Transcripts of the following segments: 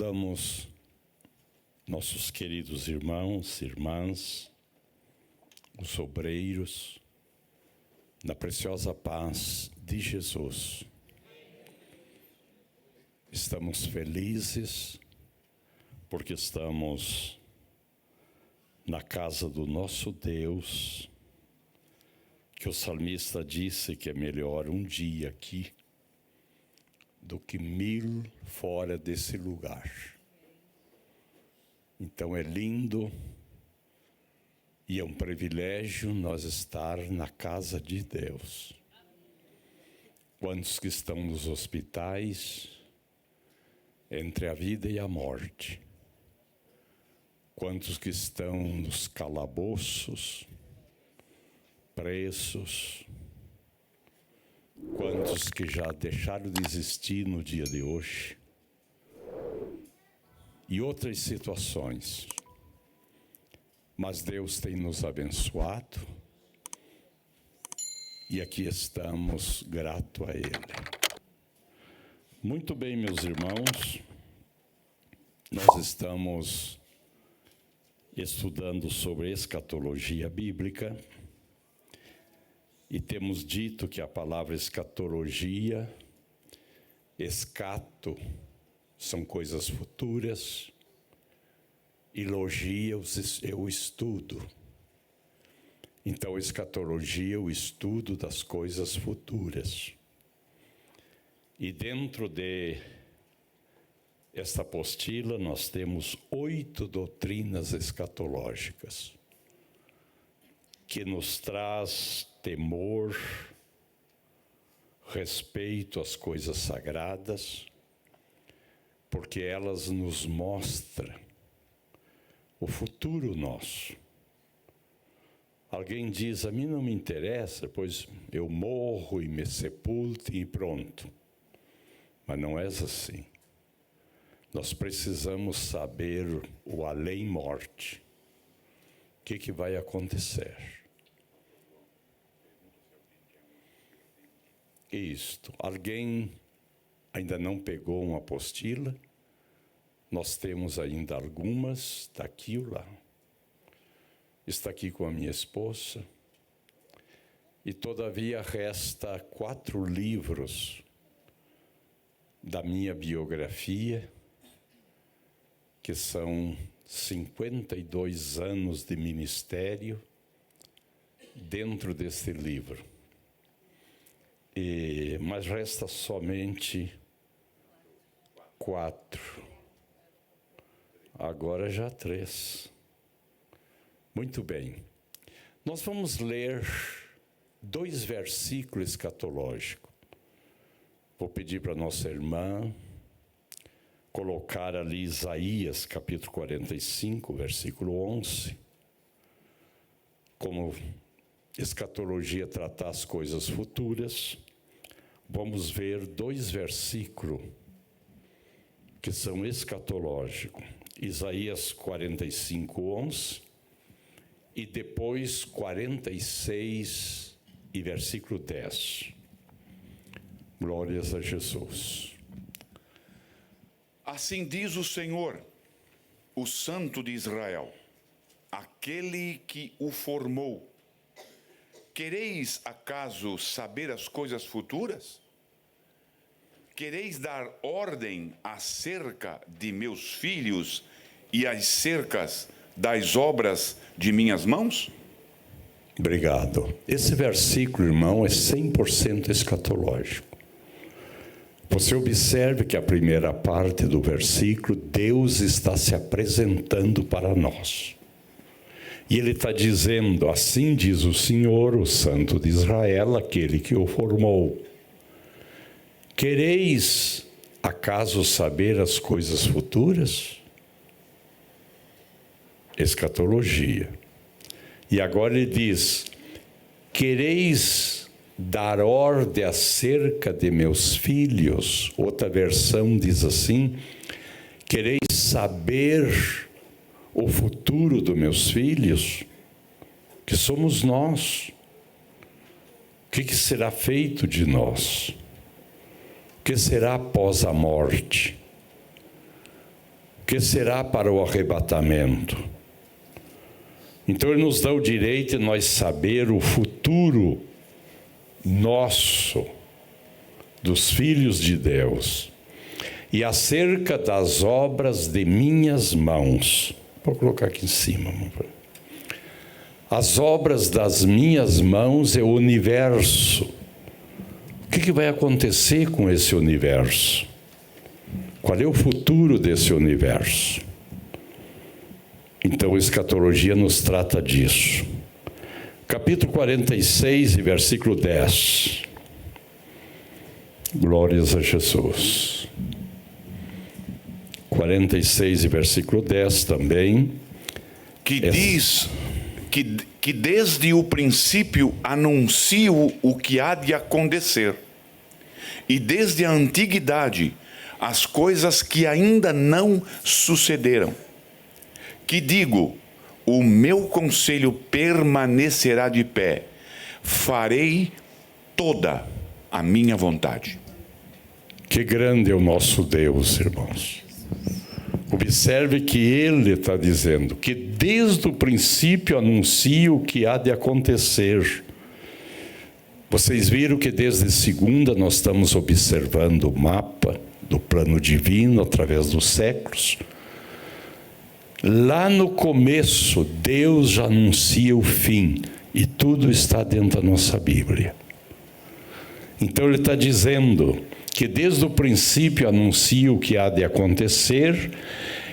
Saudamos nossos queridos irmãos, irmãs, os obreiros, na preciosa paz de Jesus. Estamos felizes porque estamos na casa do nosso Deus, que o salmista disse que é melhor um dia aqui do que 1000 fora desse lugar. Então é lindo e é um privilégio nós estar na casa de Deus. Quantos que estão nos hospitais, entre a vida e a morte? Quantos que estão nos calabouços, presos? Quantos que já deixaram de existir no dia de hoje? E outras situações. Mas Deus tem nos abençoado e aqui estamos gratos a Ele. Muito bem, meus irmãos, nós estamos estudando sobre escatologia bíblica e temos dito que a palavra escatologia, escato, são coisas futuras, e logia é o estudo. Então, escatologia é o estudo das coisas futuras. E dentro de esta apostila, nós temos 8 doutrinas escatológicas, que nos traz temor, respeito às coisas sagradas, porque elas nos mostram o futuro nosso. Alguém diz, a mim não me interessa, pois eu morro e me sepulto e pronto. Mas não é assim. Nós precisamos saber o além-morte. O que vai acontecer? Isto. Alguém ainda não pegou uma apostila? Nós temos ainda algumas, está aqui ou lá. Está aqui com a minha esposa. E todavia resta 4 livros da minha biografia, que são 52 anos de ministério dentro desse livro. Mas resta somente 4. Agora já 3. Muito bem. Nós vamos ler 2 versículos escatológicos. Vou pedir para nossa irmã colocar ali Isaías, capítulo 45, versículo 11. Como escatologia tratar as coisas futuras, vamos ver 2 versículos que são escatológicos. Isaías 45, 11 e depois 46 e versículo 10. Glórias a Jesus. Assim diz o Senhor, o Santo de Israel, aquele que o formou. Quereis acaso saber as coisas futuras? Quereis dar ordem acerca de meus filhos e as cercas das obras de minhas mãos? Obrigado. Esse versículo, irmão, é 100% escatológico. Você observe que a primeira parte do versículo, Deus está se apresentando para nós. E Ele está dizendo, assim diz o Senhor, o Santo de Israel, aquele que o formou. Quereis acaso saber as coisas futuras? Escatologia. E agora ele diz, quereis dar ordem acerca de meus filhos? Outra versão diz assim, quereis saber o futuro dos meus filhos? Que somos nós. O que será feito de nós? O que será após a morte? que será para o arrebatamento. Então ele nos dá o direito de nós saber o futuro nosso, dos filhos de Deus, e acerca das obras de minhas mãos. Vou colocar aqui em cima. As obras das minhas mãos é o universo. O que vai acontecer com esse universo? Qual é o futuro desse universo? Então, a escatologia nos trata disso. Capítulo 46, versículo 10. Glórias a Jesus. 46, versículo 10 também. Que diz que desde o princípio anuncio o que há de acontecer, e desde a antiguidade as coisas que ainda não sucederam. Que digo, o meu conselho permanecerá de pé, farei toda a minha vontade. Que grande é o nosso Deus, irmãos. Observe que ele está dizendo que desde o princípio anuncia o que há de acontecer. Vocês viram que desde segunda nós estamos observando o mapa do plano divino através dos séculos. Lá no começo, Deus já anuncia o fim, e tudo está dentro da nossa Bíblia. Então ele está dizendo que desde o princípio anuncia o que há de acontecer,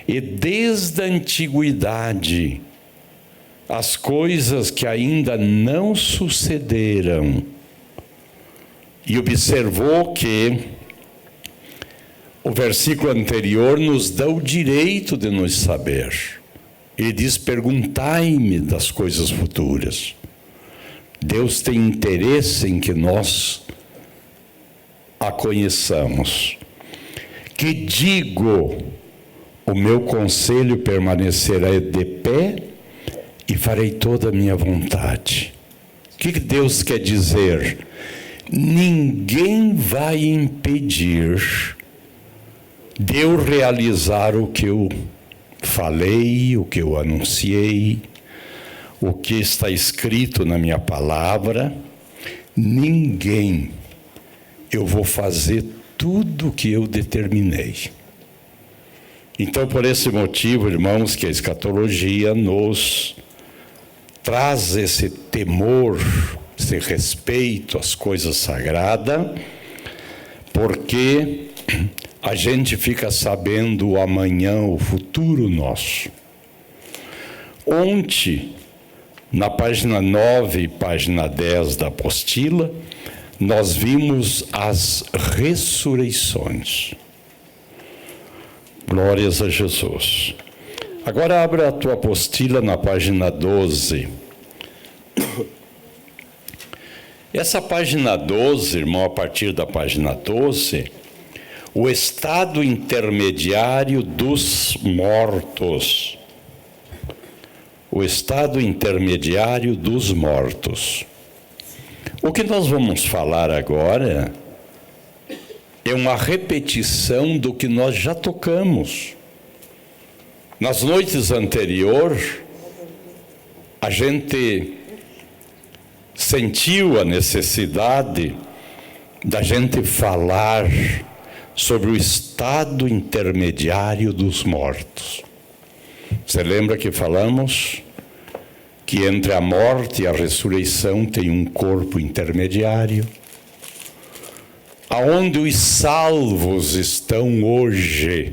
e desde a antiguidade as coisas que ainda não sucederam. E observou que o versículo anterior nos dá o direito de nos saber. Ele diz: perguntai-me das coisas futuras. Deus tem interesse em que nós a conheçamos. Que digo, o meu conselho permanecerá de pé e farei toda a minha vontade. O que Deus quer dizer? Ninguém vai impedir de eu realizar o que eu falei, o que eu anunciei, o que está escrito na minha palavra. Ninguém. Eu vou fazer tudo o que eu determinei. Então, por esse motivo, irmãos, que a escatologia nos traz esse temor, esse respeito às coisas sagradas, porque a gente fica sabendo o amanhã, o futuro nosso. Ontem, na página 9 e página 10 da apostila, nós vimos as ressurreições. Glórias a Jesus. Agora abra a tua apostila na página 12. Essa página 12, irmão, a partir da página 12, o estado intermediário dos mortos. O estado intermediário dos mortos. O que nós vamos falar agora é uma repetição do que nós já tocamos. Nas noites anteriores, a gente sentiu a necessidade da gente falar sobre o estado intermediário dos mortos. Você lembra que falamos que entre a morte e a ressurreição tem um corpo intermediário, aonde os salvos estão hoje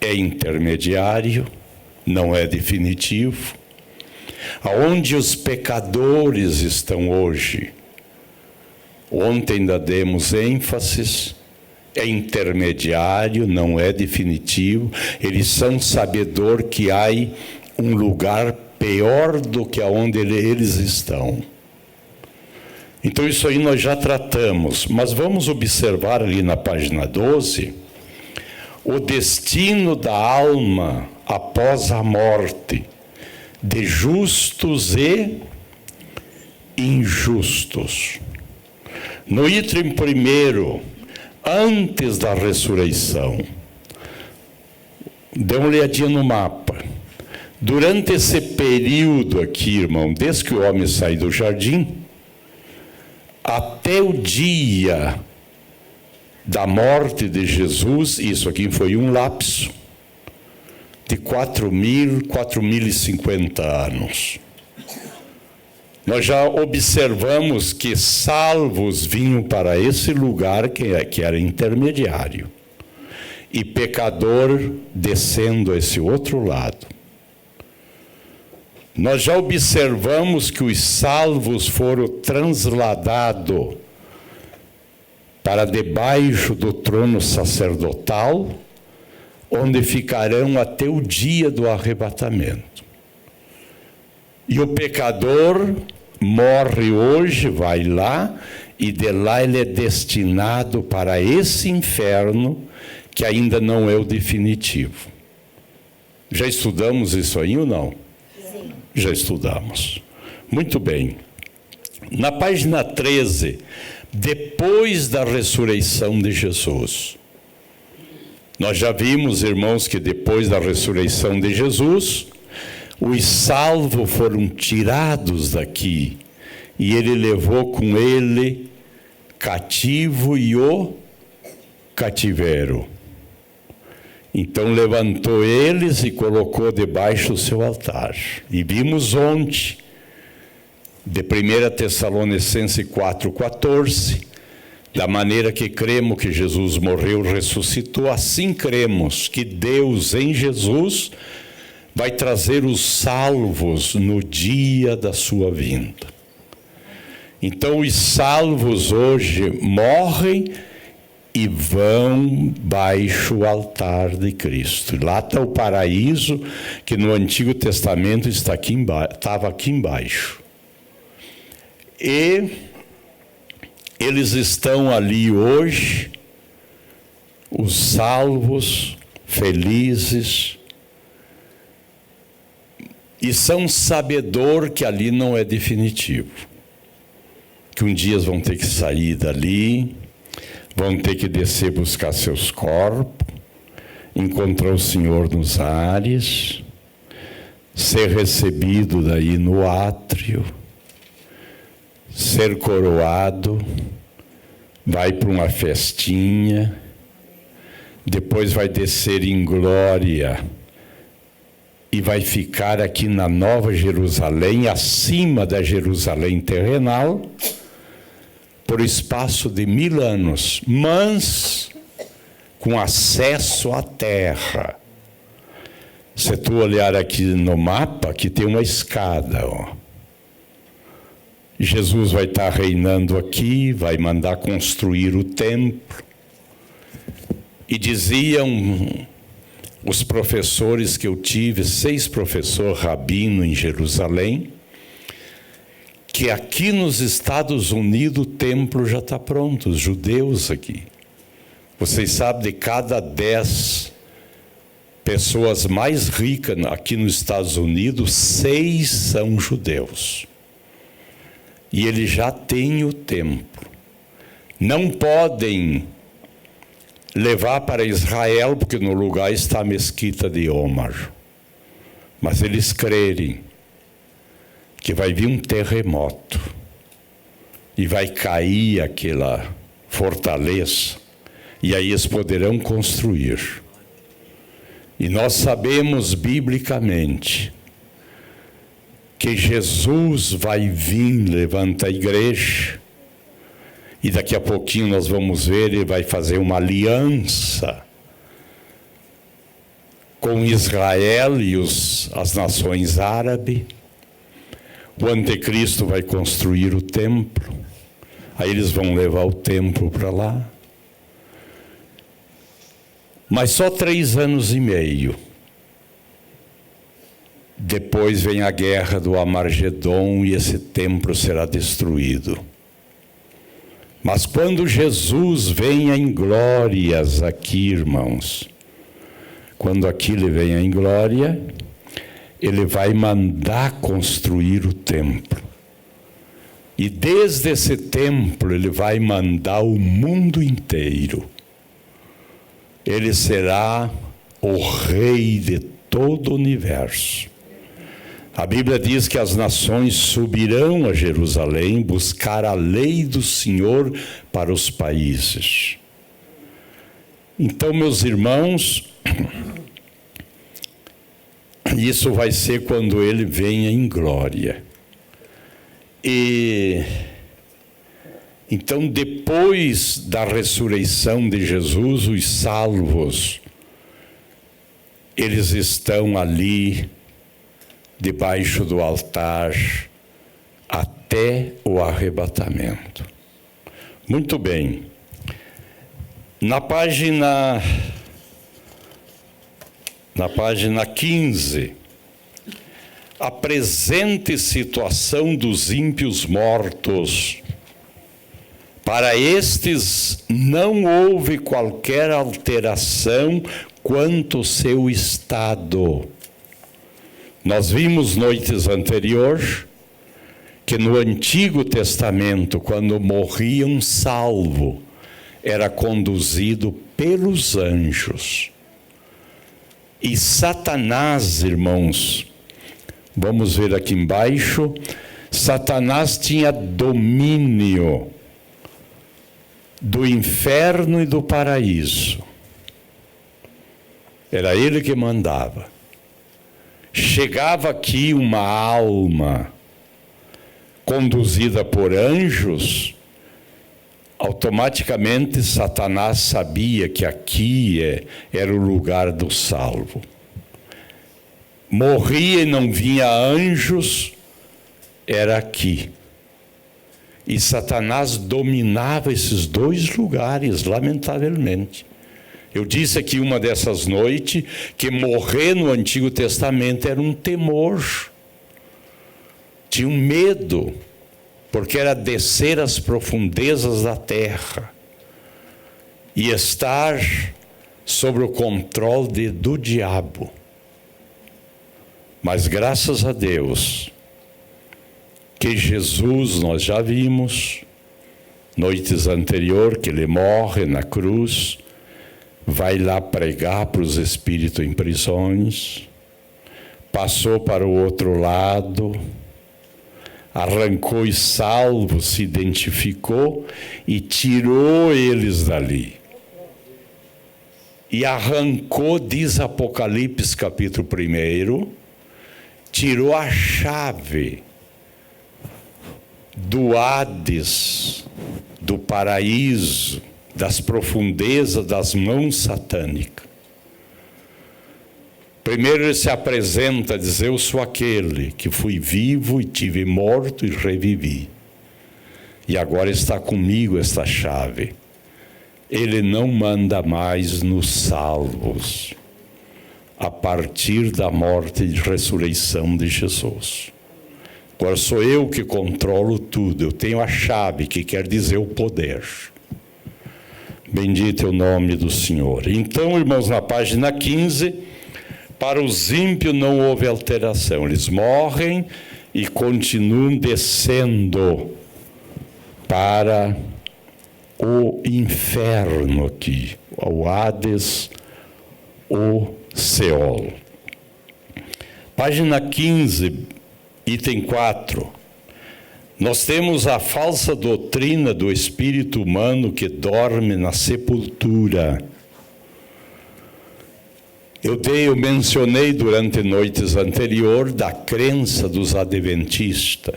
é intermediário, não é definitivo. Aonde os pecadores estão hoje, ontem ainda demos ênfases, é intermediário, não é definitivo. Eles são sabedor que há um lugar pior do que aonde eles estão. Então isso aí nós já tratamos, mas vamos observar ali na página 12 o destino da alma após a morte, de justos e injustos. No item primeiro, antes da ressurreição, Dê uma olhadinha no mapa. Durante esse período aqui, irmão, desde que o homem sai do jardim, até o dia da morte de Jesus, isso aqui foi um lapso de 4.050 anos. Nós já observamos que salvos vinham para esse lugar que era intermediário, e pecador descendo a esse outro lado. Nós já observamos que os salvos foram transladados para debaixo do trono sacerdotal, onde ficarão até o dia do arrebatamento. E o pecador morre hoje, vai lá, e de lá ele é destinado para esse inferno, que ainda não é o definitivo. Já estudamos isso aí ou não? Sim. Já estudamos. Muito bem. Na página 13, depois da ressurreição de Jesus, nós já vimos, irmãos, que depois da ressurreição de Jesus, os salvos foram tirados daqui, e ele levou com ele cativo e o cativeiro. Então levantou eles e colocou debaixo do seu altar. E vimos ontem, de 1 Tessalonicenses 4,14, da maneira que cremos que Jesus morreu e ressuscitou, assim cremos que Deus em Jesus vai trazer os salvos no dia da sua vinda. Então os salvos hoje morrem e vão baixo o altar de Cristo. Lá está o paraíso, que no Antigo Testamento estava aqui embaixo. E eles estão ali hoje, os salvos, felizes, e são sabedor que ali não é definitivo. Que um dia vão ter que sair dali, vão ter que descer buscar seus corpos, encontrar o Senhor nos ares, ser recebido daí no átrio, ser coroado, vai para uma festinha, depois vai descer em glória e vai ficar aqui na Nova Jerusalém, acima da Jerusalém terrenal, por espaço de 1000 anos, mas com acesso à terra. Se tu olhar aqui no mapa, aqui tem uma escada, ó. Jesus vai estar reinando aqui, vai mandar construir o templo. E diziam os professores que eu tive, 6 professores rabino em Jerusalém, que aqui nos Estados Unidos o templo já está pronto, os judeus aqui. Vocês sabem, de cada 10 pessoas mais ricas aqui nos Estados Unidos, 6 são judeus. E eles já têm o templo. Não podem levar para Israel, porque no lugar está a mesquita de Omar. Mas eles crerem que vai vir um terremoto e vai cair aquela fortaleza, e aí eles poderão construir. E nós sabemos biblicamente que Jesus vai vir, levanta a igreja, e daqui a pouquinho nós vamos ver, ele vai fazer uma aliança com Israel e as nações árabes. O anticristo vai construir o templo, aí eles vão levar o templo para lá. Mas só 3 anos e meio. Depois vem a guerra do Amargedon e esse templo será destruído. Mas quando Jesus venha em glórias aqui, irmãos, quando aqui ele venha em glória, ele vai mandar construir o templo. E desde esse templo ele vai mandar o mundo inteiro. Ele será o Rei de todo o universo. A Bíblia diz que as nações subirão a Jerusalém buscar a lei do Senhor para os países. Então, meus irmãos, isso vai ser quando ele venha em glória. E então, depois da ressurreição de Jesus, os salvos, eles estão ali debaixo do altar até o arrebatamento. Muito bem. Na página 15, a presente situação dos ímpios mortos. Para estes não houve qualquer alteração quanto ao seu estado. Nós vimos noites anteriores que no Antigo Testamento, quando morria um salvo, era conduzido pelos anjos. E Satanás, irmãos, vamos ver aqui embaixo, Satanás tinha domínio do inferno e do paraíso. Era ele que mandava. Chegava aqui uma alma conduzida por anjos, automaticamente Satanás sabia que aqui era o lugar do salvo. Morria e não vinha anjos, era aqui. E Satanás dominava esses dois lugares, lamentavelmente. Eu disse aqui uma dessas noites que morrer no Antigo Testamento era um temor. Tinha um medo, porque era descer às profundezas da terra e estar sob o controle do diabo. Mas graças a Deus, que Jesus, nós já vimos, noites anteriores, que ele morre na cruz, vai lá pregar para os espíritos em prisões, passou para o outro lado, arrancou os salvos, se identificou e tirou eles dali. E arrancou, diz Apocalipse capítulo 1, tirou a chave do Hades, do paraíso, das profundezas das mãos satânicas. Primeiro ele se apresenta, diz: eu sou aquele que fui vivo e tive morto e revivi. E agora está comigo esta chave. Ele não manda mais nos salvos, a partir da morte e ressurreição de Jesus. Agora sou eu que controlo tudo, eu tenho a chave, que quer dizer o poder. Bendito é o nome do Senhor. Então, irmãos, na página 15, para os ímpios não houve alteração. Eles morrem e continuam descendo para o inferno aqui, o Hades, o Seol. Página 15, item 4. Nós temos a falsa doutrina do espírito humano que dorme na sepultura. Eu mencionei durante noites anteriores da crença dos adventistas,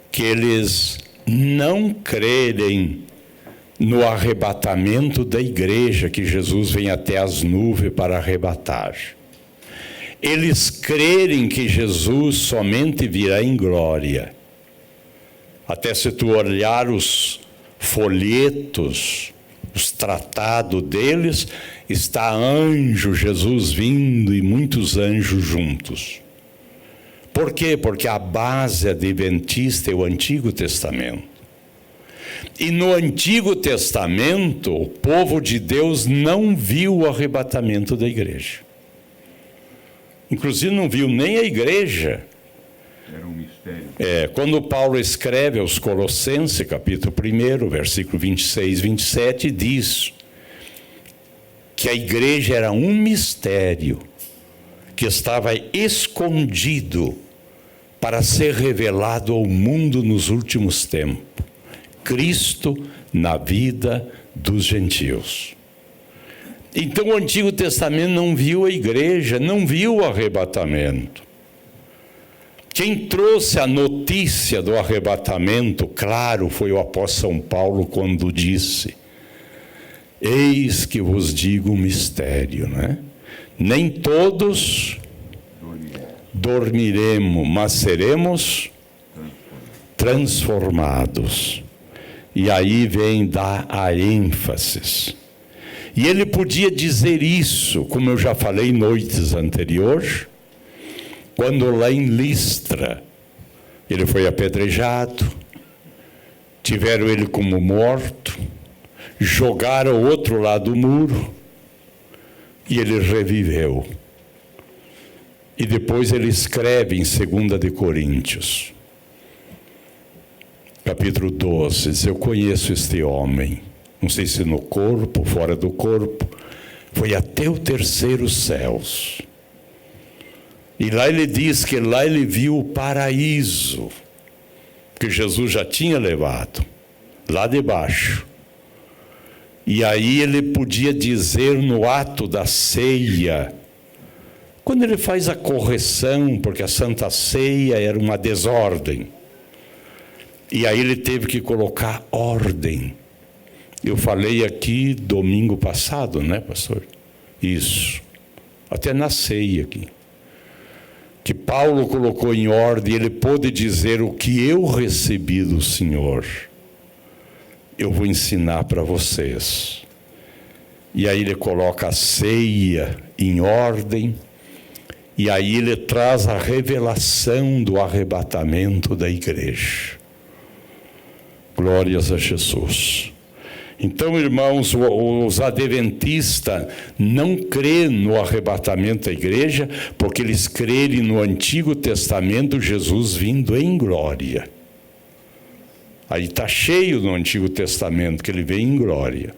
que eles não crerem no arrebatamento da igreja, que Jesus vem até as nuvens para arrebatar. Eles crerem que Jesus somente virá em glória. Até se tu olhar os folhetos, os tratados deles, está anjo, Jesus vindo e muitos anjos juntos. Por quê? Porque a base adventista é o Antigo Testamento. E no Antigo Testamento, o povo de Deus não viu o arrebatamento da igreja. Inclusive não viu nem a igreja. Era um mistério. Quando Paulo escreve aos Colossenses, capítulo 1, versículo 26 e 27, diz que a igreja era um mistério que estava escondido para ser revelado ao mundo nos últimos tempos. Cristo na vida dos gentios. Então o Antigo Testamento não viu a igreja, não viu o arrebatamento. Quem trouxe a notícia do arrebatamento, claro, foi o apóstolo São Paulo quando disse: eis que vos digo um mistério, né? Nem todos dormiremos, mas seremos transformados. E aí vem dar a ênfase. E ele podia dizer isso, como eu já falei noites anteriores, quando lá em Listra, ele foi apedrejado, tiveram ele como morto, jogaram ao outro lado do muro, e ele reviveu. E depois ele escreve em 2 de Coríntios, capítulo 12, diz: eu conheço este homem, não sei se no corpo, fora do corpo, foi até o terceiro céus. E lá ele diz que lá ele viu o paraíso, que Jesus já tinha levado, lá debaixo. E aí ele podia dizer no ato da ceia, quando ele faz a correção, porque a Santa Ceia era uma desordem, e aí ele teve que colocar ordem. Eu falei aqui domingo passado, né, pastor? Isso, até na ceia aqui, que Paulo colocou em ordem, ele pôde dizer: o que eu recebi do Senhor, eu vou ensinar para vocês. E aí ele coloca a ceia em ordem, e aí ele traz a revelação do arrebatamento da igreja. Glórias a Jesus. Então, irmãos, os adventistas não creem no arrebatamento da igreja, porque eles creem no Antigo Testamento, Jesus vindo em glória. Aí está cheio no Antigo Testamento, que ele vem em glória.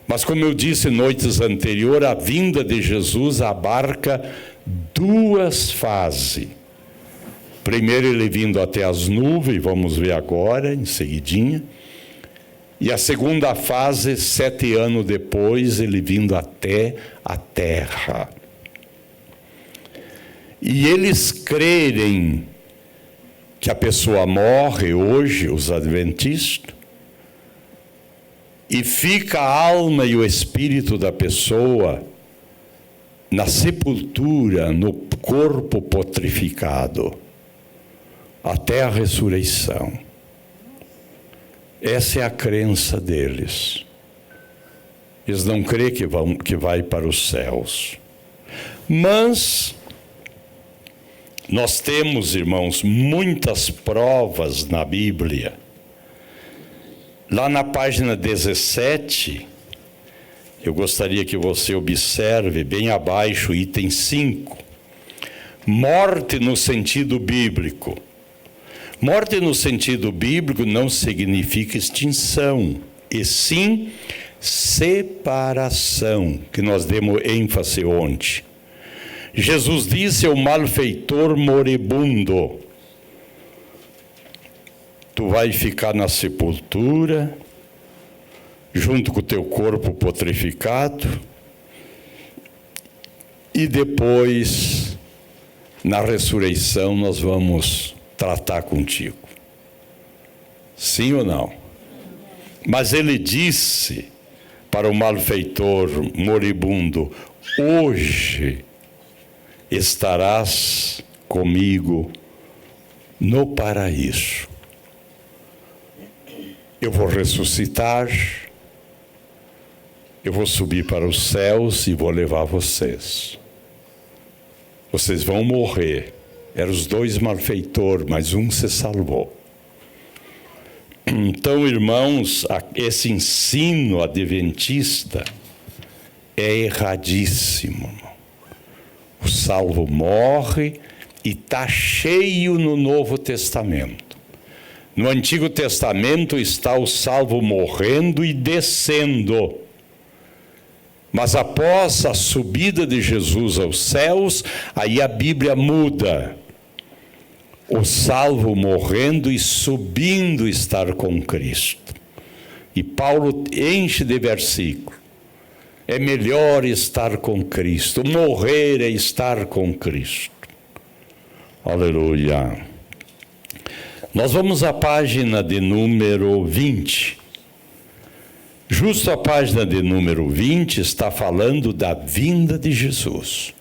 Mas, como eu disse noites anteriores, a vinda de Jesus abarca duas fases. Primeiro, ele vindo até as nuvens, vamos ver agora, em seguidinha. E a segunda fase, 7 anos depois, ele vindo até a terra. E eles crerem que a pessoa morre hoje, os adventistas, e fica a alma e o espírito da pessoa na sepultura, no corpo putrificado, até a ressurreição. Essa é a crença deles. Eles não creem que vai para os céus. Mas nós temos, irmãos, muitas provas na Bíblia. Lá na página 17, eu gostaria que você observe bem abaixo, item 5. Morte no sentido bíblico. Morte no sentido bíblico não significa extinção, e sim separação, que nós demos ênfase ontem. Jesus disse ao malfeitor moribundo: tu vai ficar na sepultura, junto com o teu corpo putrificado, e depois, na ressurreição, nós vamos tratar contigo. Sim ou não? Mas ele disse para o malfeitor moribundo: hoje estarás comigo no paraíso. Eu vou ressuscitar, eu vou subir para os céus e vou levar vocês. Vocês vão morrer. Eram os 2 malfeitores, mas um se salvou. Então, irmãos, esse ensino adventista é erradíssimo. O salvo morre e está cheio no Novo Testamento. No Antigo Testamento está o salvo morrendo e descendo. Mas após a subida de Jesus aos céus, aí a Bíblia muda. O salvo morrendo e subindo estar com Cristo. E Paulo enche de versículo. É melhor estar com Cristo. Morrer é estar com Cristo. Aleluia. Nós vamos à página de número 20. Justo a página de número 20 está falando da vinda de Jesus.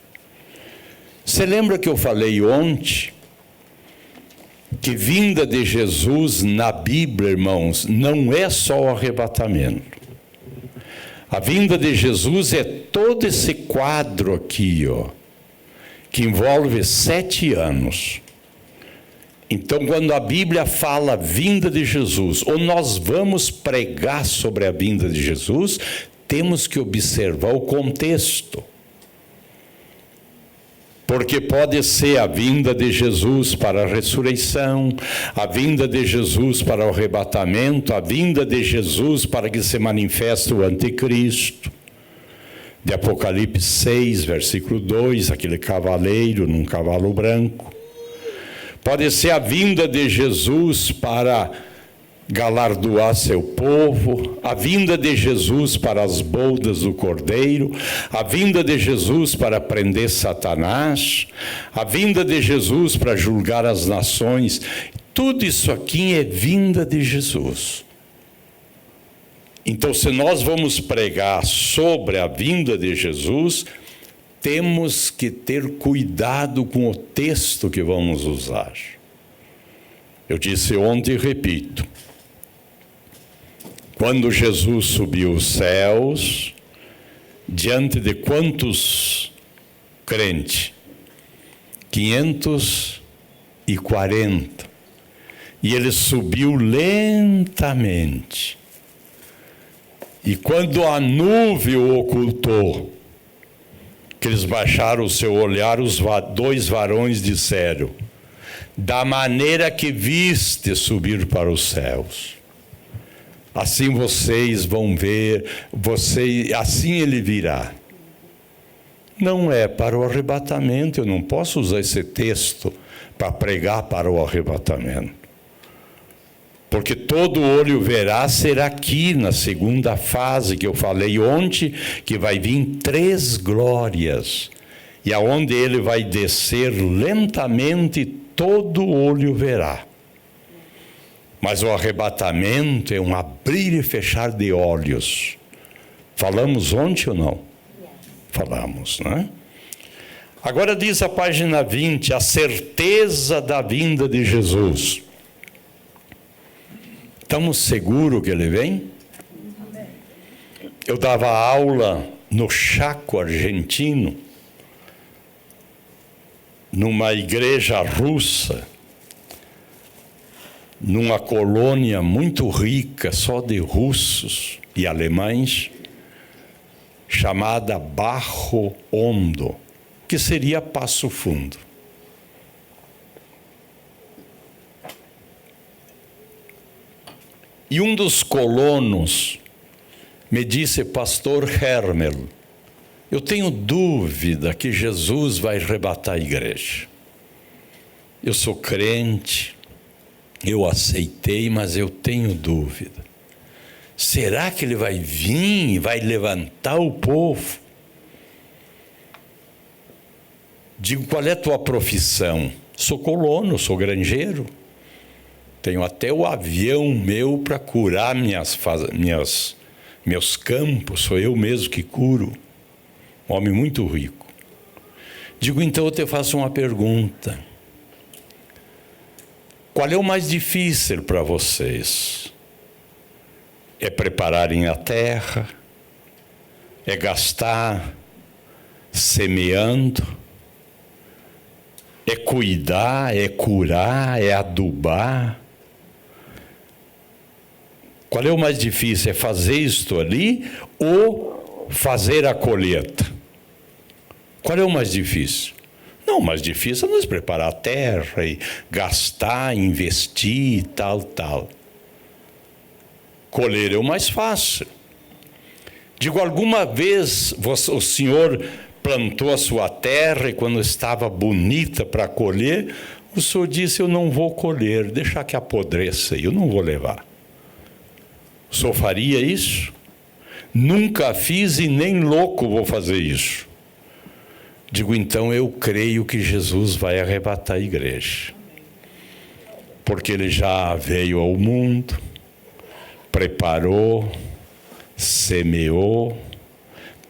Você lembra que eu falei ontem que vinda de Jesus na Bíblia, irmãos, não é só o arrebatamento. A vinda de Jesus é todo esse quadro aqui, ó, que envolve 7 anos. Então, quando a Bíblia fala vinda de Jesus, ou nós vamos pregar sobre a vinda de Jesus, temos que observar o contexto. Porque pode ser a vinda de Jesus para a ressurreição, a vinda de Jesus para o arrebatamento, a vinda de Jesus para que se manifeste o anticristo. De Apocalipse 6, versículo 2, aquele cavaleiro num cavalo branco. Pode ser a vinda de Jesus para galardoar seu povo, a vinda de Jesus para as bodas do Cordeiro, a vinda de Jesus para prender Satanás, a vinda de Jesus para julgar as nações. Tudo isso aqui é vinda de Jesus. Então, se nós vamos pregar sobre a vinda de Jesus, temos que ter cuidado com o texto que vamos usar. Eu disse ontem e repito. Quando Jesus subiu os céus, diante de quantos crentes? 540. E ele subiu lentamente. E quando a nuvem o ocultou, que eles baixaram o seu olhar, os 2 varões disseram: da maneira que viste subir para os céus, assim vocês vão ver, assim ele virá. Não é para o arrebatamento, eu não posso usar esse texto para pregar para o arrebatamento. Porque todo olho verá será aqui na segunda fase que eu falei ontem, que vai vir 3 glórias. E aonde ele vai descer lentamente, todo olho verá. Mas o arrebatamento é um abrir e fechar de olhos. Falamos ontem ou não? Falamos, né? Agora diz a página 20, a certeza da vinda de Jesus. Estamos seguros que ele vem? Eu dava aula no Chaco argentino, numa igreja russa, numa colônia muito rica, só de russos e alemães, chamada Barro Hondo, que seria Passo Fundo. E um dos colonos me disse: pastor Hermel, eu tenho dúvida que Jesus vai arrebatar a igreja. Eu sou crente, eu aceitei, mas eu tenho dúvida. Será que ele vai vir e vai levantar o povo? Digo: qual é a tua profissão? Sou colono, sou granjeiro. Tenho até o avião meu para curar meus campos, sou eu mesmo que curo. Um homem muito rico. Digo: então eu te faço uma pergunta. Qual é o mais difícil para vocês? É prepararem a terra? É gastar semeando? É cuidar? É curar? É adubar? Qual é o mais difícil? É fazer isto ali ou fazer a colheita? Qual é o mais difícil? Não, o mais difícil é nós preparar a terra e gastar, investir e tal. Colher é o mais fácil. Digo, alguma vez o Senhor plantou a sua terra e quando estava bonita para colher, o Senhor disse, eu não vou colher, deixar que apodreça, eu não vou levar. O Senhor faria isso? Nunca fiz e nem louco vou fazer isso. Digo, então eu creio que Jesus vai arrebatar a igreja. Porque Ele já veio ao mundo, preparou, semeou,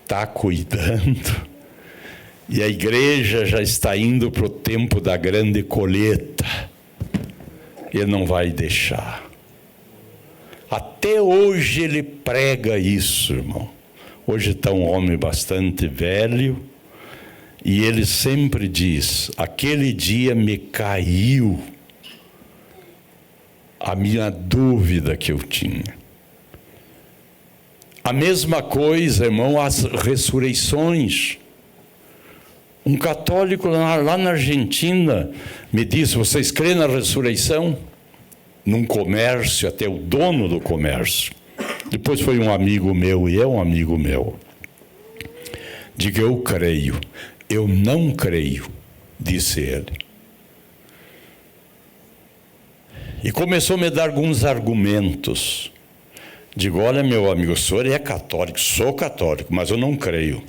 está cuidando, e a igreja já está indo para o tempo da grande colheita. Ele não vai deixar. Até hoje ele prega isso, irmão. Hoje está um homem bastante velho, e ele sempre diz, aquele dia me caiu a minha dúvida que eu tinha. A mesma coisa, irmão, as ressurreições. Um católico lá na Argentina me disse, vocês creem na ressurreição? Num comércio, até o dono do comércio. Depois foi um amigo meu, e é um amigo meu. Diga, eu creio. Eu não creio, disse ele. E começou a me dar alguns argumentos. Digo, olha, meu amigo, o senhor é católico, sou católico, mas eu não creio.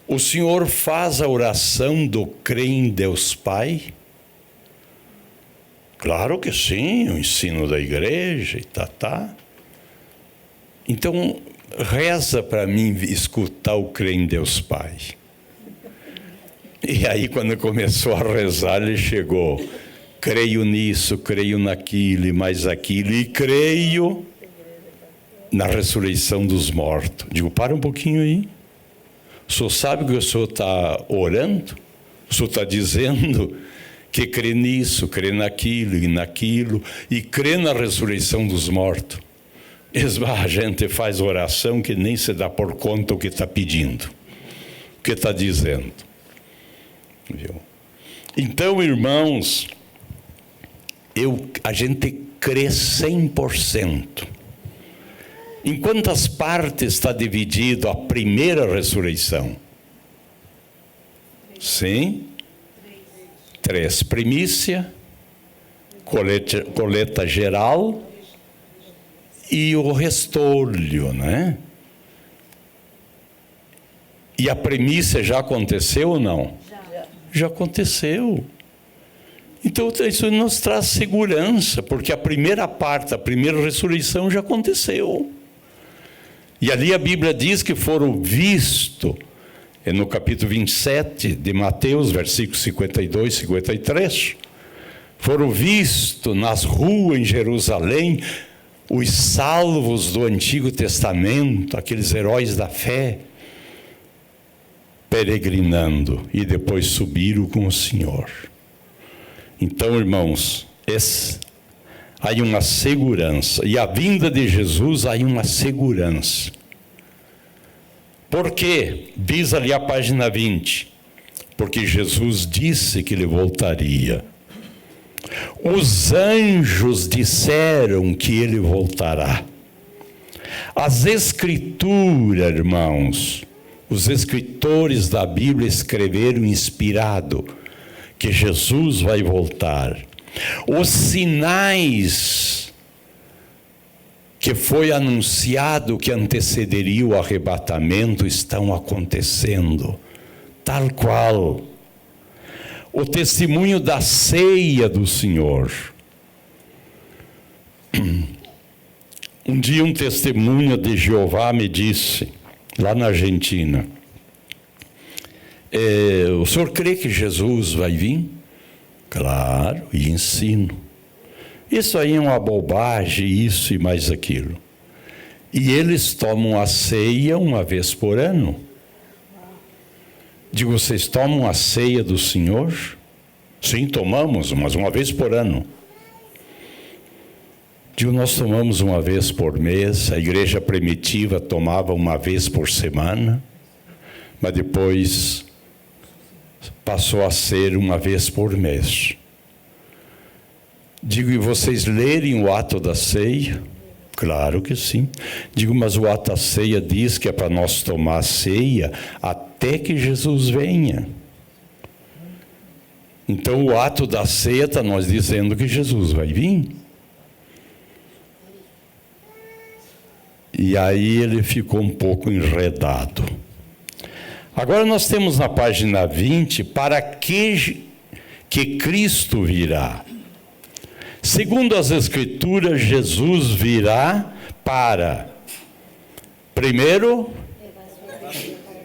O senhor faz a oração do crer em Deus Pai? Claro que sim, o ensino da igreja e tá. Então, reza para mim escutar o crer em Deus Pai. E aí, quando começou a rezar, ele chegou, creio nisso, creio naquilo e mais aquilo, e creio na ressurreição dos mortos. Digo, para um pouquinho aí. O senhor sabe que o senhor está orando? O senhor está dizendo que crê nisso, crê naquilo, e crê na ressurreição dos mortos. A gente faz oração que nem se dá por conta o que está pedindo, o que está dizendo. Viu? Então, irmãos, a gente crê 100%. Em quantas partes está dividido a primeira ressurreição? Sim? 3. Primícia, coleta geral e o restolho, né? E a primícia já aconteceu ou não? Já aconteceu. Então, isso nos traz segurança, porque a primeira parte, a primeira ressurreição já aconteceu. E ali a Bíblia diz que foram vistos, no capítulo 27 de Mateus, versículos 52 e 53, foram vistos nas ruas em Jerusalém os salvos do Antigo Testamento, aqueles heróis da fé, peregrinando e depois subiram com o Senhor. Então, irmãos, há uma segurança, e a vinda de Jesus há uma segurança. Por quê? Diz ali a página 20, porque Jesus disse que ele voltaria. Os anjos disseram que ele voltará. As Escrituras, irmãos, os escritores da Bíblia escreveram inspirado que Jesus vai voltar. Os sinais que foi anunciado que antecederia o arrebatamento estão acontecendo, tal qual. O testemunho da ceia do Senhor. Um dia um testemunho de Jeová me disse, lá na Argentina, o senhor crê que Jesus vai vir? Claro, e ensino. Isso aí é uma bobagem, isso e mais aquilo. E eles tomam a ceia uma vez por ano. Digo, vocês tomam a ceia do Senhor? Sim, tomamos, mas uma vez por ano. Digo, nós tomamos uma vez por mês, a igreja primitiva tomava uma vez por semana, mas depois passou a ser uma vez por mês. Digo, e vocês lerem o ato da ceia? Claro que sim. Digo, mas o ato da ceia diz que é para nós tomar a ceia até que Jesus venha. Então o ato da ceia está nós dizendo que Jesus vai vir. E aí ele ficou um pouco enredado. Agora nós temos na página 20, para que Cristo virá. Segundo as Escrituras, Jesus virá para, primeiro,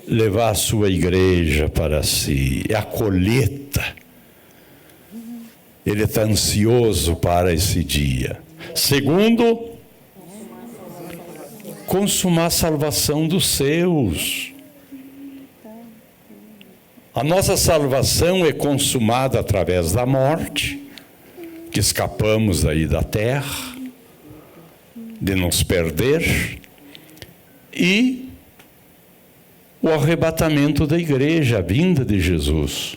levar a sua igreja para si. É a colheita. Ele está ansioso para esse dia. Segundo, consumar a salvação dos seus. A nossa salvação é consumada através da morte, que escapamos aí da terra, de nos perder, e o arrebatamento da igreja, a vinda de Jesus.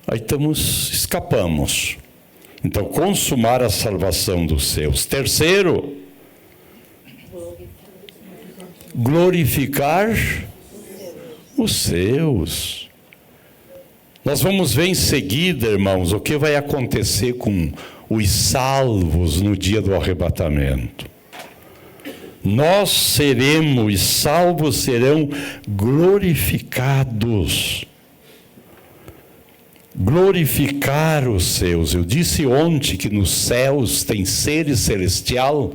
Aí escapamos. Então, consumar a salvação dos seus. Terceiro, glorificar os seus. Nós vamos ver em seguida, irmãos, o que vai acontecer com os salvos no dia do arrebatamento. Nós seremos, os salvos serão glorificados. Glorificar os seus. Eu disse ontem que nos céus tem seres celestial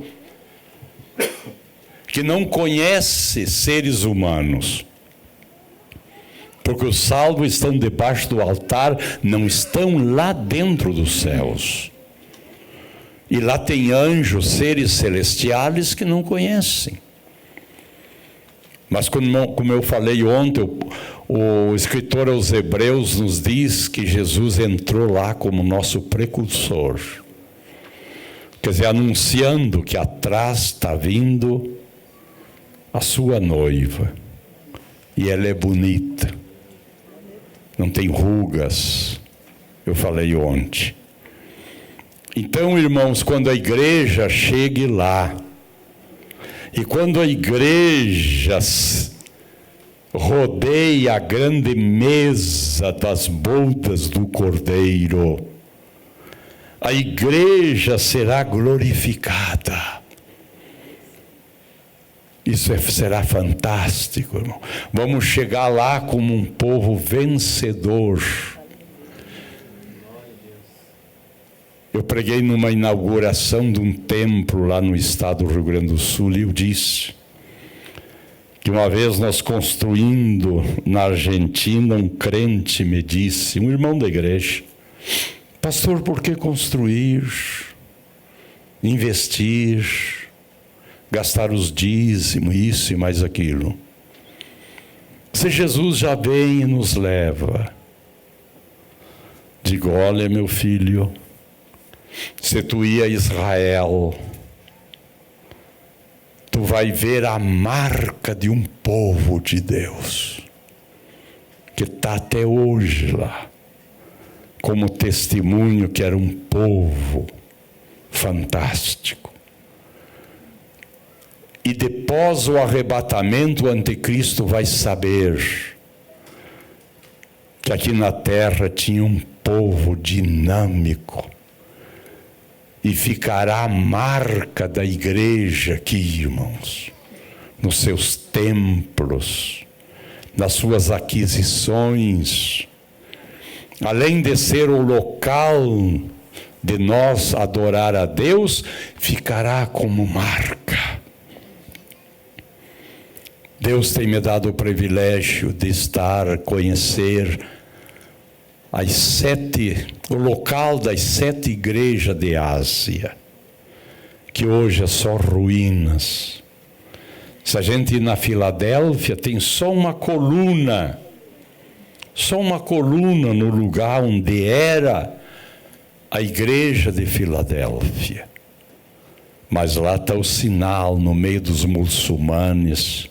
que não conhece seres humanos. Porque os salvos estão debaixo do altar, não estão lá dentro dos céus. E lá tem anjos, seres celestiais que não conhecem. Mas como eu falei ontem, o escritor aos Hebreus nos diz que Jesus entrou lá como nosso precursor. Quer dizer, anunciando que atrás está vindo a sua noiva. E ela é bonita. Não tem rugas, eu falei ontem. Então, irmãos, quando a igreja chegue lá, e quando a igreja rodeia a grande mesa das bodas do Cordeiro, a igreja será glorificada. Isso será fantástico, irmão. Vamos chegar lá como um povo vencedor. Eu preguei numa inauguração de um templo lá no estado do Rio Grande do Sul e eu disse que uma vez nós construindo na Argentina, um crente me disse, um irmão da igreja, pastor, por que construir, investir, gastar os dízimos, isso e mais aquilo? Se Jesus já vem e nos leva, digo, olha meu filho, se tu ir a Israel, tu vai ver a marca de um povo de Deus, que está até hoje lá, como testemunho que era um povo fantástico. E depois o arrebatamento, o anticristo vai saber que aqui na terra tinha um povo dinâmico. E ficará a marca da igreja aqui, irmãos, nos seus templos, nas suas aquisições. Além de ser o local de nós adorar a Deus, ficará como marca. Deus tem me dado o privilégio de conhecer o local das 7 igrejas de Ásia, que hoje é só ruínas. Se a gente ir na Filadélfia, tem só uma coluna no lugar onde era a igreja de Filadélfia. Mas lá está o sinal no meio dos muçulmanos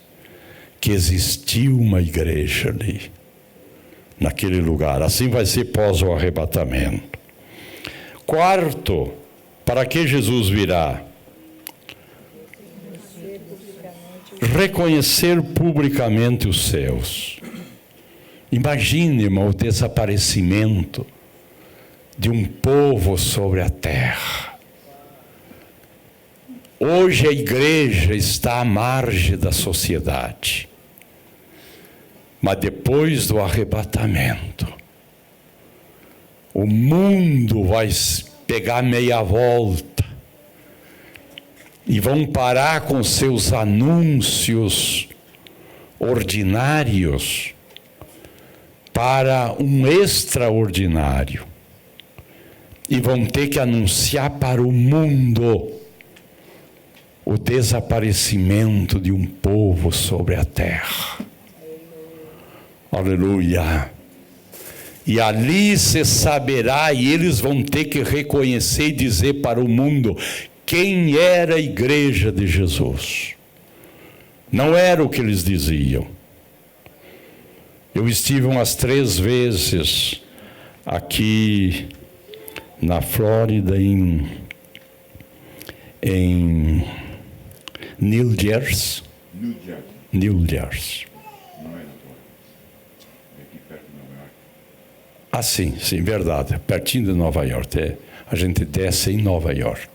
que existiu uma igreja ali, naquele lugar. Assim vai ser pós o arrebatamento. Quarto, para que Jesus virá? Reconhecer publicamente os seus. Imagine, irmão, o desaparecimento de um povo sobre a terra. Hoje a igreja está à margem da sociedade. Mas depois do arrebatamento, o mundo vai pegar meia volta e vão parar com seus anúncios ordinários para um extraordinário. E vão ter que anunciar para o mundo o desaparecimento de um povo sobre a terra. Aleluia. E ali se saberá, e eles vão ter que reconhecer e dizer para o mundo quem era a igreja de Jesus. Não era o que eles diziam. Eu estive umas 3 vezes aqui na Flórida, em New Jersey. New Jersey. Ah, sim, verdade. Pertinho de Nova York. A gente desce em Nova York.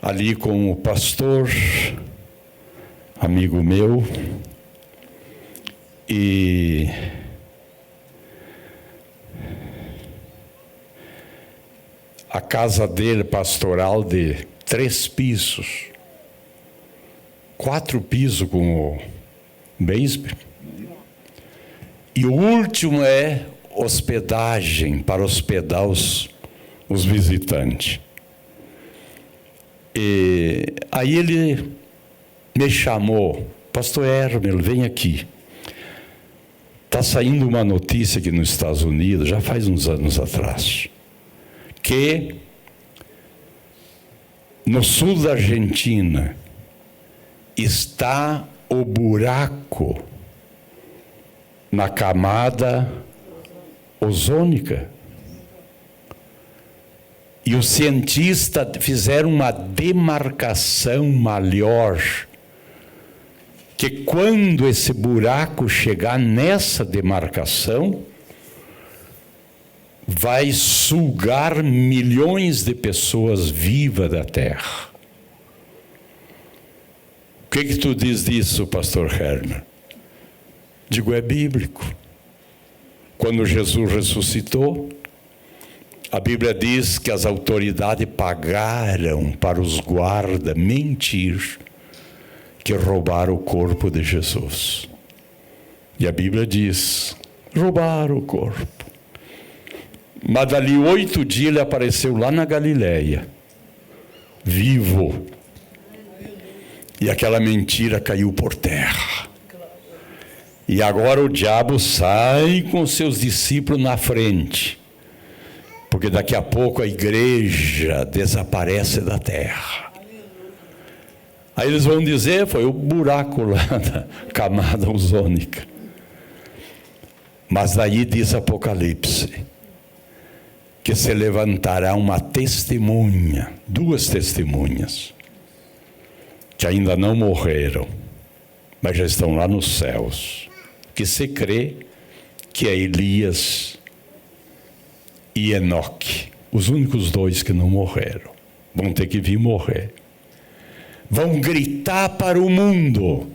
Ali com o pastor, amigo meu, e a casa dele pastoral de 3 pisos, 4 pisos com o basement. E o último é hospedagem, para hospedar os visitantes. E aí ele me chamou, pastor Hermel, vem aqui. Está saindo uma notícia aqui nos Estados Unidos, já faz uns anos atrás, que no sul da Argentina está o buraco na camada ozônica. E os cientistas fizeram uma demarcação maior, que quando esse buraco chegar nessa demarcação, vai sugar milhões de pessoas vivas da terra. O que tu diz disso, pastor Hermer? Digo, é bíblico. Quando Jesus ressuscitou, a Bíblia diz que as autoridades pagaram para os guardas mentir que roubaram o corpo de Jesus. E a Bíblia diz, roubaram o corpo. Mas dali 8 dias ele apareceu lá na Galileia, vivo. E aquela mentira caiu por terra. E agora o diabo sai com seus discípulos na frente, porque daqui a pouco a igreja desaparece da terra. Aí eles vão dizer, foi o buraco lá da camada ozônica. Mas daí diz Apocalipse, que se levantará uma testemunha, 2 testemunhas, que ainda não morreram, mas já estão lá nos céus, que se crê que é Elias e Enoque, os únicos 2 que não morreram, vão ter que vir morrer. Vão gritar para o mundo.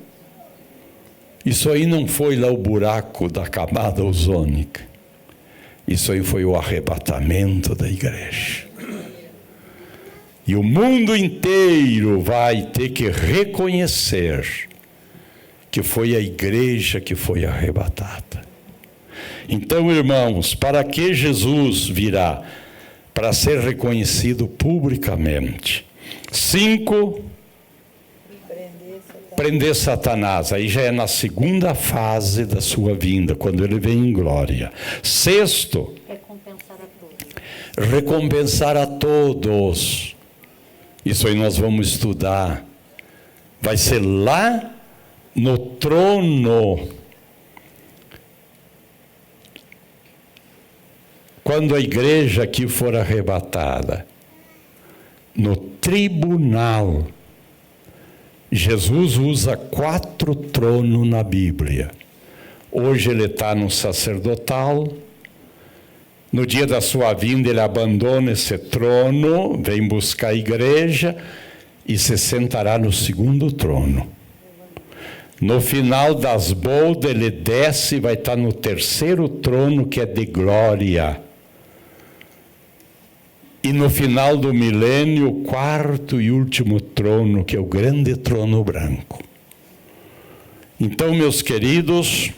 Isso aí não foi lá o buraco da camada ozônica. Isso aí foi o arrebatamento da igreja. E o mundo inteiro vai ter que reconhecer que foi a igreja que foi arrebatada. Então, irmãos, para que Jesus virá? Para ser reconhecido publicamente. 5, prender Satanás. Aí já é na segunda fase da sua vinda, quando ele vem em glória. 6, recompensar a todos. Isso aí nós vamos estudar. Vai ser lá no trono. Quando a igreja aqui for arrebatada, no tribunal. Jesus usa 4 tronos na Bíblia. Hoje ele está no sacerdotal. No dia da sua vinda ele abandona esse trono, vem buscar a igreja e se sentará no 2º trono. No final das bodas ele desce e vai estar no 3º trono, que é de glória. E no final do milênio, o 4º e último trono, que é o grande trono branco. Então, meus queridos,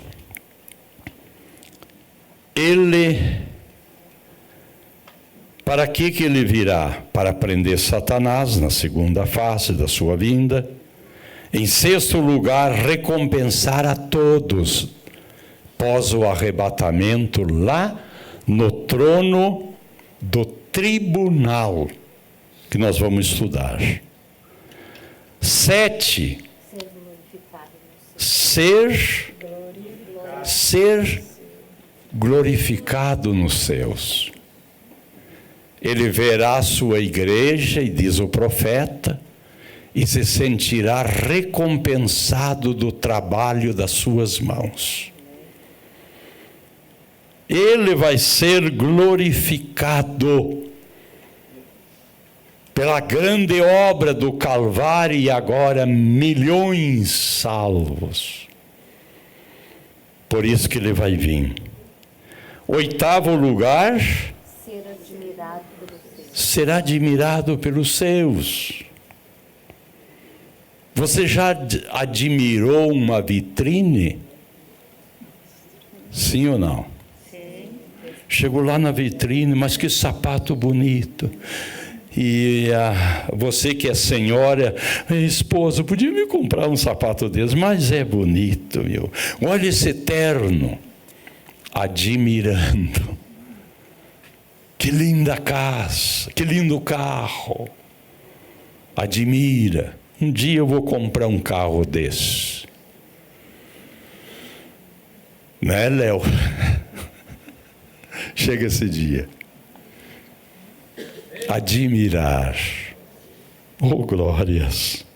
para que ele virá? Para prender Satanás na segunda face da sua vinda. Em 6º lugar, recompensar a todos, pós o arrebatamento, lá no trono do tribunal, que nós vamos estudar. 7, ser glorificado nos céus. Ele verá a sua igreja, e diz o profeta, e se sentirá recompensado do trabalho das suas mãos. Ele vai ser glorificado pela grande obra do Calvário, e agora milhões salvos. Por isso que ele vai vir. 8º lugar, será admirado pelos seus. Você já admirou uma vitrine? Sim ou não? Sim. Chegou lá na vitrine, mas que sapato bonito. E você que é senhora, esposa, podia me comprar um sapato desse, mas é bonito, meu. Olha esse terno, admirando. Que linda casa, que lindo carro. Admira. Um dia eu vou comprar um carro desse. Né, Léo? Chega esse dia. Admirar. Oh, glórias.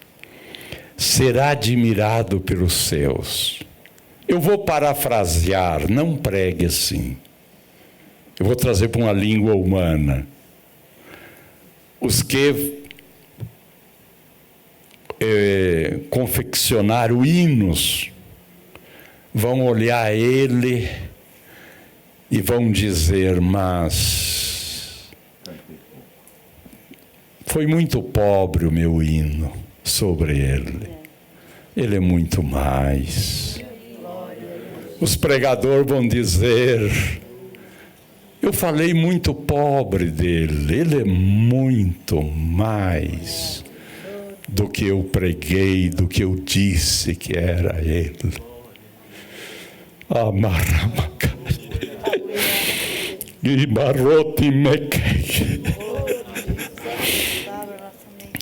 Será admirado pelos seus. Eu vou parafrasear, não pregue assim. Eu vou trazer para uma língua humana. Os que confeccionaram hinos vão olhar ele e vão dizer, mas foi muito pobre o meu hino sobre ele. Ele é muito mais. Os pregadores vão dizer, eu falei muito pobre dele, ele é muito mais do que eu preguei, do que eu disse que era ele. Amarramacai.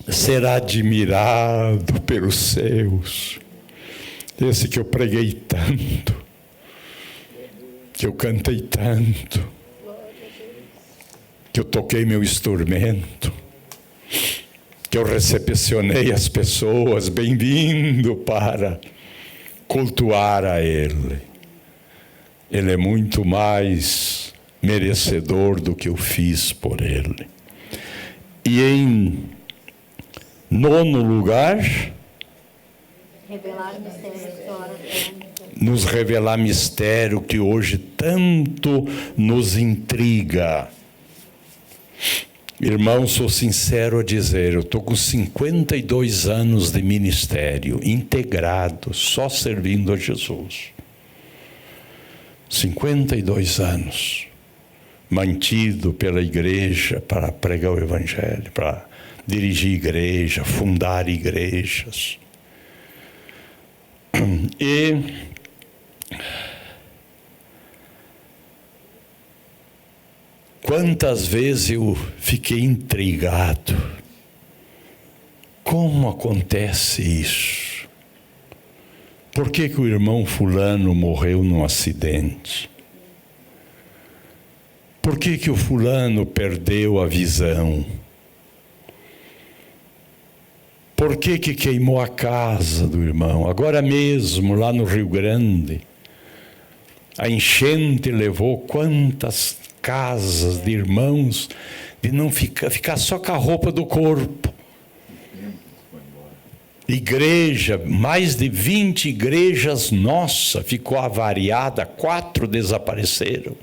Será admirado pelos seus. Esse que eu preguei tanto, que eu cantei tanto, que eu toquei meu instrumento, que eu recepcionei as pessoas, bem-vindo para cultuar a Ele. Ele é muito mais merecedor do que eu fiz por Ele. E em 9º lugar, nos revelar mistério que hoje tanto nos intriga. Irmão, sou sincero a dizer, eu estou com 52 anos de ministério, integrado, só servindo a Jesus. 52 anos, mantido pela igreja para pregar o evangelho, para dirigir igreja, fundar igrejas. E quantas vezes eu fiquei intrigado. Como acontece isso? Por que o irmão fulano morreu num acidente? Por que o fulano perdeu a visão? Por que queimou a casa do irmão? Agora mesmo, lá no Rio Grande, a enchente levou quantas casas de irmãos de não ficar só com a roupa do corpo. Igreja, mais de 20 igrejas, nossa, ficou avariada, 4 desapareceram.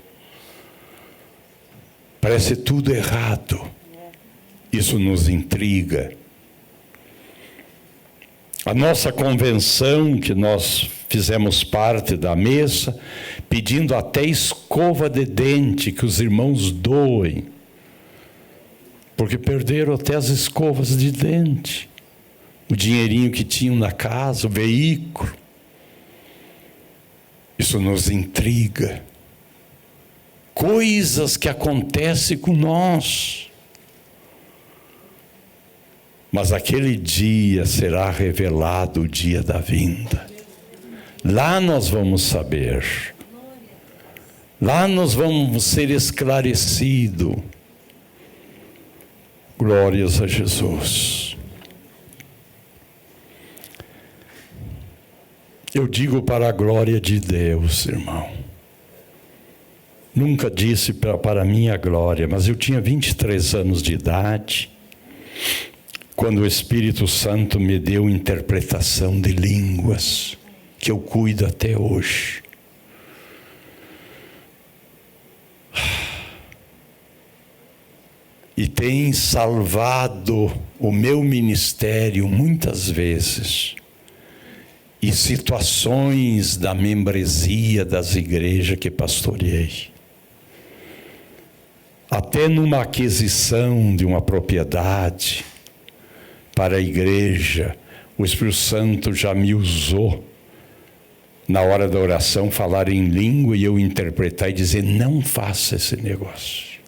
Parece tudo errado. Isso nos intriga. A nossa convenção, que nós fizemos parte da mesa, pedindo até escova de dente que os irmãos doem, porque perderam até as escovas de dente, o dinheirinho que tinham na casa, o veículo. Isso nos intriga. Coisas que acontecem com nós. Mas aquele dia será revelado o dia da vinda. Lá nós vamos saber. Lá nós vamos ser esclarecidos. Glórias a Jesus. Eu digo para a glória de Deus, irmão. Nunca disse para a minha glória, mas eu tinha 23 anos de idade, quando o Espírito Santo me deu interpretação de línguas, que eu cuido até hoje. E tem salvado o meu ministério muitas vezes. E situações da membresia das igrejas que pastoreei. Até numa aquisição de uma propriedade para a igreja, o Espírito Santo já me usou, na hora da oração, falar em língua e eu interpretar e dizer: não faça esse negócio.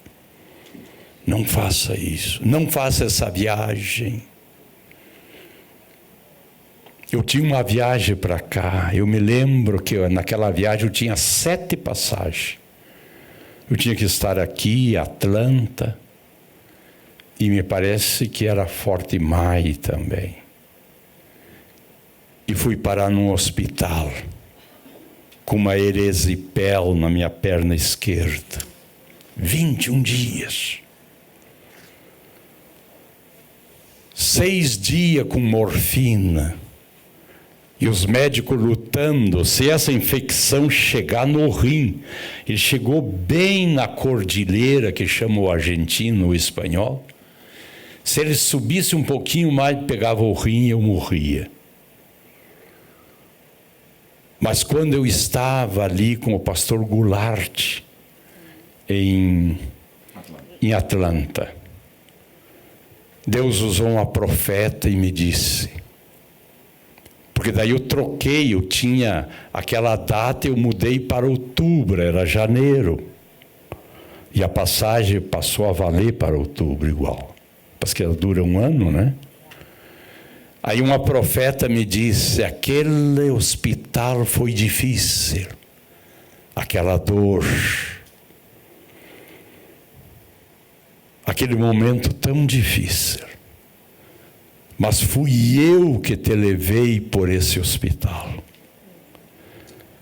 Não faça isso. Não faça essa viagem. Eu tinha uma viagem para cá. Eu me lembro que naquela viagem eu tinha 7 passagens. Eu tinha que estar aqui, Atlanta, e me parece que era Forte Mai também. E fui parar num hospital, com uma eresipel na minha perna esquerda. 21 dias. 6 dias com morfina. E os médicos lutando, se essa infecção chegar no rim. Ele chegou bem na cordilheira, que chama o argentino, o espanhol. Se ele subisse um pouquinho mais, pegava o rim e eu morria. Mas quando eu estava ali com o pastor Goulart, em Atlanta, Deus usou uma profeta e me disse... Porque daí eu troquei, eu tinha aquela data, eu mudei para outubro, era janeiro. E a passagem passou a valer para outubro igual. Porque ela dura 1 ano, né? Aí uma profeta me disse: aquele hospital foi difícil. Aquela dor. Aquele momento tão difícil. Mas fui eu que te levei por esse hospital.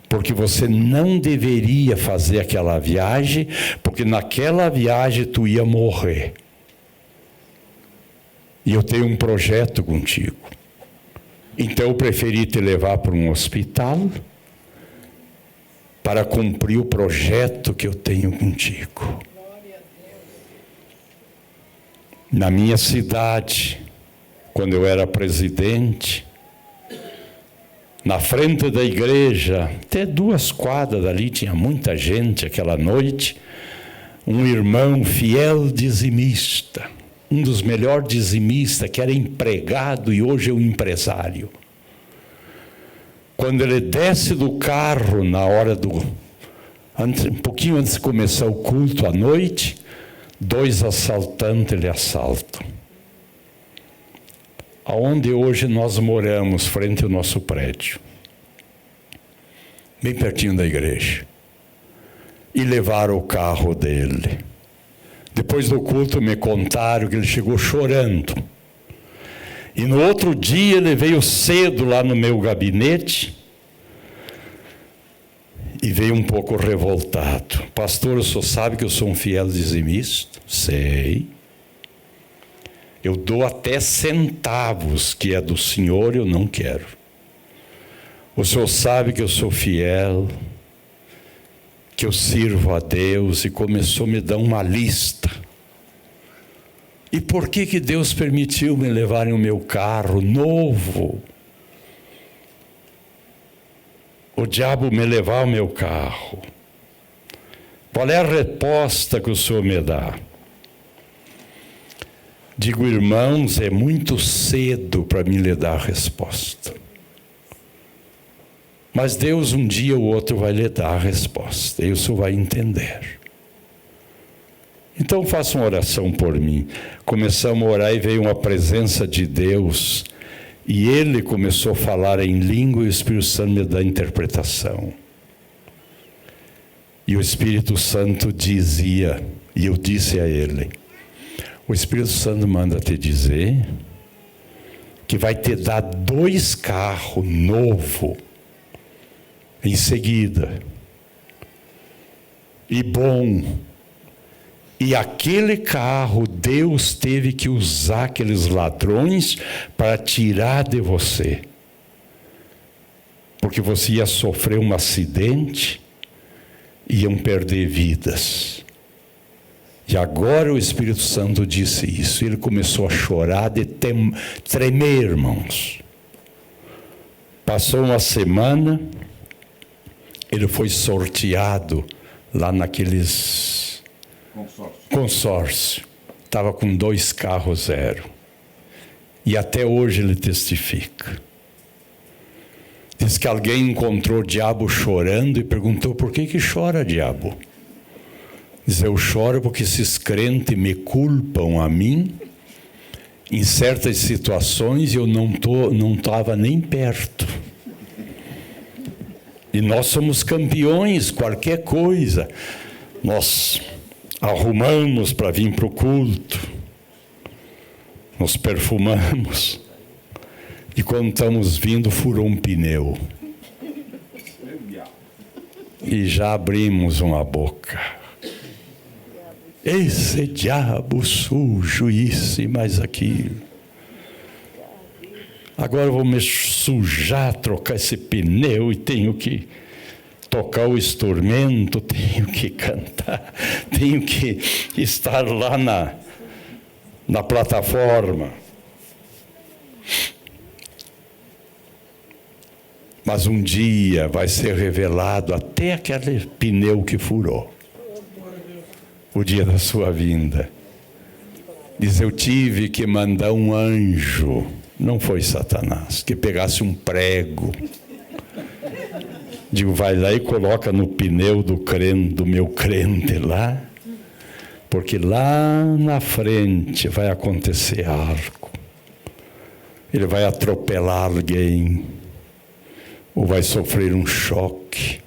Porque você não deveria fazer aquela viagem, porque naquela viagem tu ia morrer. E eu tenho um projeto contigo. Então eu preferi te levar para um hospital para cumprir o projeto que eu tenho contigo. Na minha cidade, quando eu era presidente, na frente da igreja, até 2 quadras dali, tinha muita gente aquela noite, um irmão fiel dizimista, um dos melhores dizimistas, que era empregado e hoje é um empresário. Quando ele desce do carro, na hora um pouquinho antes de começar o culto à noite, 2 assaltantes ele assaltam. Aonde hoje nós moramos, frente ao nosso prédio, bem pertinho da igreja, e levaram o carro dele. Depois do culto me contaram que ele chegou chorando. E no outro dia ele veio cedo lá no meu gabinete e veio um pouco revoltado. Pastor, o senhor sabe que eu sou um fiel dizimista? Sei. Eu dou até centavos que é do senhor, eu não quero. O senhor sabe que eu sou fiel, que eu sirvo a Deus, e começou a me dar uma lista. E por que Deus permitiu me levarem o meu carro novo? O diabo me levar o meu carro. Qual é a resposta que o senhor me dá? Digo, irmãos, é muito cedo para mim lhe dar a resposta. Mas Deus um dia ou outro vai lhe dar a resposta, e o senhor vai entender. Então faça uma oração por mim. Começamos a orar e veio uma presença de Deus, e ele começou a falar em língua e o Espírito Santo me dá a interpretação. E o Espírito Santo dizia, e eu disse a ele, o Espírito Santo manda te dizer que vai te dar 2 carros novos em seguida. E bom. E aquele carro, Deus teve que usar aqueles ladrões para tirar de você. Porque você ia sofrer um acidente, iam perder vidas. E agora o Espírito Santo disse isso. Ele começou a chorar, de tremer, irmãos. Passou uma semana, ele foi sorteado lá naqueles consórcio. Estava com 2 carros zero. E até hoje ele testifica. Diz que alguém encontrou o diabo chorando e perguntou, por que chora, diabo? Diz, eu choro porque esses crentes me culpam a mim em certas situações e eu não estava nem perto. E nós somos campeões, qualquer coisa. Nós arrumamos para vir para o culto. Nos perfumamos. E quando estamos vindo, furou um pneu. E já abrimos uma boca. Esse diabo sujo, isso e mais aquilo. Agora eu vou me sujar, trocar esse pneu e tenho que tocar o instrumento, tenho que cantar, tenho que estar lá na plataforma. Mas um dia vai ser revelado até aquele pneu que furou. O dia da sua vinda. Diz, eu tive que mandar um anjo, não foi Satanás, que pegasse um prego. Digo, vai lá e coloca no pneu do meu crente lá, porque lá na frente vai acontecer algo. Ele vai atropelar alguém, ou vai sofrer um choque,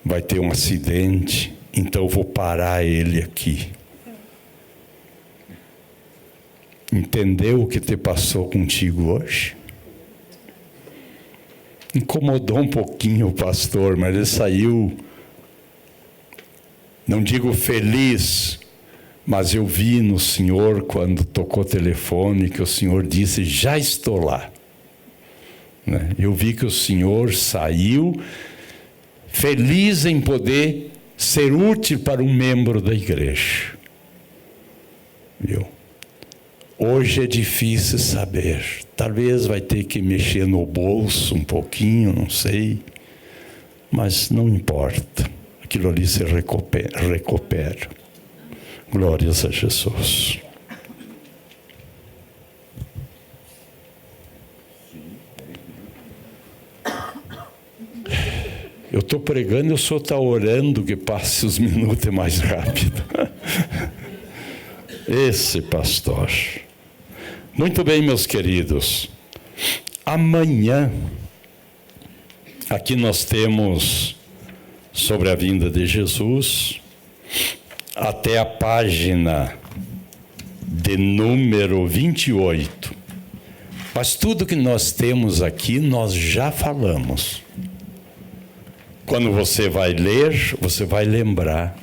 vai ter um acidente. Então eu vou parar ele aqui. Entendeu o que te passou contigo hoje? Incomodou um pouquinho o pastor, mas ele saiu, não digo feliz, mas eu vi no Senhor, quando tocou o telefone, que o Senhor disse, já estou lá. Eu vi que o Senhor saiu feliz em poder ser útil para um membro da igreja. Viu? Hoje é difícil saber. Talvez vai ter que mexer no bolso um pouquinho, não sei. Mas não importa. Aquilo ali se recupera. Glórias a Jesus. Eu estou pregando e o senhor está orando que passe os minutos mais rápido. Esse pastor. Muito bem, meus queridos. Amanhã, aqui nós temos sobre a vinda de Jesus, até a página de número 28. Mas tudo que nós temos aqui, nós já falamos. Quando você vai ler, você vai lembrar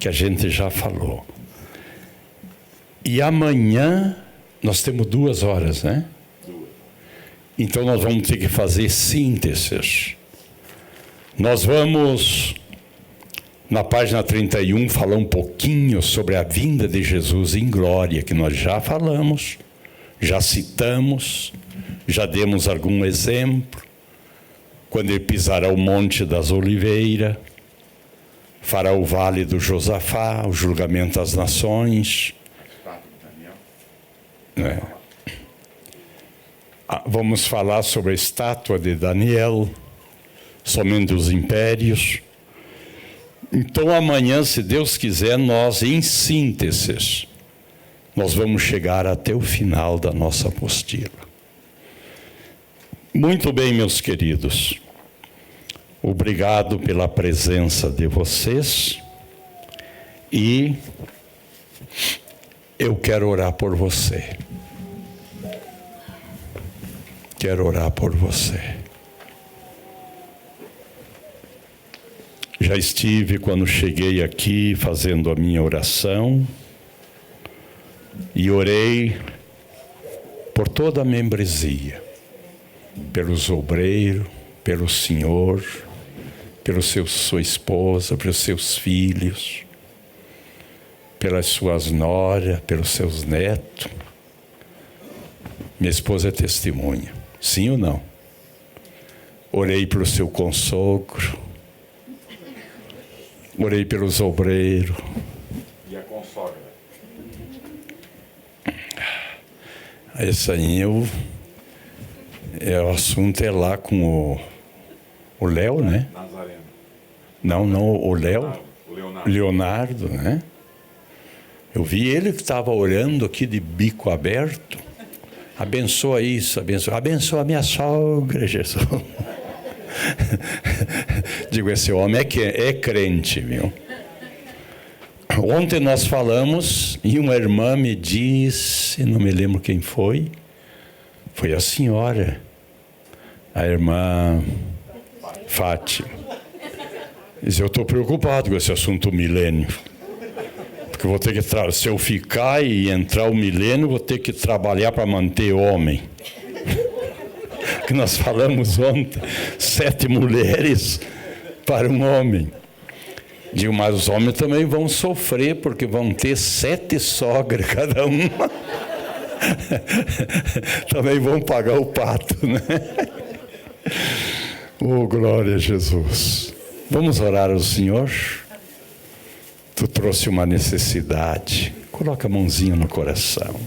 que a gente já falou. E amanhã, nós temos 2 horas, né? Então nós vamos ter que fazer sínteses. Nós vamos, na página 31, falar um pouquinho sobre a vinda de Jesus em glória, que nós já falamos, já citamos, já demos algum exemplo. Quando ele pisará o Monte das Oliveiras, fará o Vale do Josafá, o julgamento das nações. Vamos falar sobre a estátua de Daniel, somente os impérios. Então amanhã, se Deus quiser, nós, em síntese, nós vamos chegar até o final da nossa apostila. Muito bem, meus queridos. Obrigado pela presença de vocês. E eu quero orar por você. Quero orar por você. Já estive, quando cheguei aqui, fazendo a minha oração, e orei por toda a membresia, pelos obreiros, pelo senhor, pela sua esposa, pelos seus filhos, pelas suas noras, pelos seus netos. Minha esposa é testemunha, sim ou não? Orei pelo seu consogro, orei pelos obreiros. E a consogra? Esse aí o assunto é lá com o Léo, né? Nazareno. Não, o Léo. Leonardo, né? Eu vi ele que estava orando aqui de bico aberto. Abençoa isso, abençoa a minha sogra, Jesus. Digo, esse homem é crente, viu? Ontem nós falamos e uma irmã me disse, não me lembro quem foi a senhora, a irmã Fátima. Diz, eu estou preocupado com esse assunto milênio. Porque vou ter que, se eu ficar e entrar o milênio, vou ter que trabalhar para manter homem. Que nós falamos ontem, 7 mulheres para um homem. Digo, mas os homens também vão sofrer, porque vão ter 7 sogras cada uma. Também vão pagar o pato, né? Oh, glória a Jesus. Vamos orar ao Senhor? Tu trouxe uma necessidade. Coloca a mãozinha no coração.